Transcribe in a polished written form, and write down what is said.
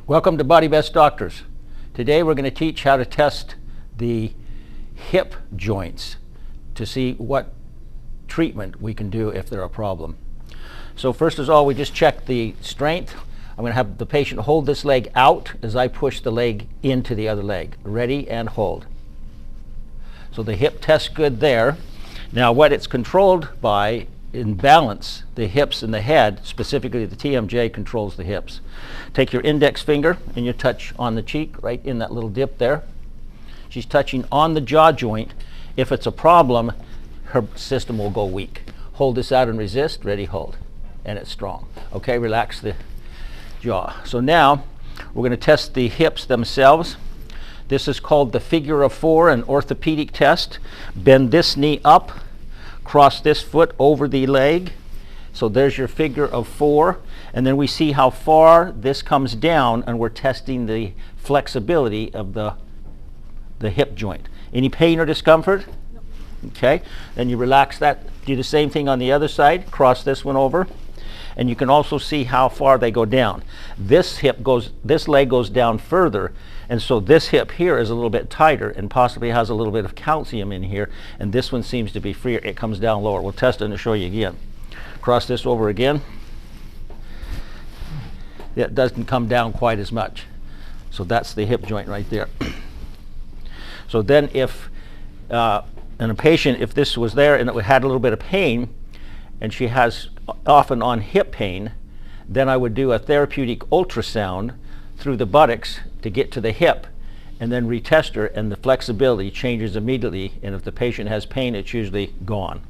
Welcome to Body Best Doctors. Today we're going to teach how to test the hip joints to see what treatment we can do if they're a problem. So first of all, we just check the strength. I'm going to have the patient hold this leg out as I push the leg into the other leg. Ready and hold. So the hip tests good there. Now what it's controlled by, in balance, the hips and the head, specifically the TMJ controls the hips. Take your index finger and you touch on the cheek, right in that little dip there. She's touching on the jaw joint. If it's a problem, her system will go weak. Hold this out and resist, ready, hold. And it's strong. Okay, relax the jaw. So now we're going to test the hips themselves. This is called the figure of 4, an orthopedic test. Bend this knee up, cross this foot over the leg. So there's your figure of 4. And then we see how far this comes down, and we're testing the flexibility of the hip joint. Any pain or discomfort? No. Okay. Then you relax that. Do the same thing on the other side. Cross this one over. And you can also see how far they go down. This leg goes down further, and so this hip here is a little bit tighter and possibly has a little bit of calcium in here, and this one seems to be freer. It comes down lower. We'll test it and show you again. Cross this over again. It doesn't come down quite as much. So that's the hip joint right there. So then if in a patient, if this was there and it had a little bit of pain, and she has often on hip pain, then I would do a therapeutic ultrasound through the buttocks to get to the hip, and then retest her, and the flexibility changes immediately, and if the patient has pain, it's usually gone.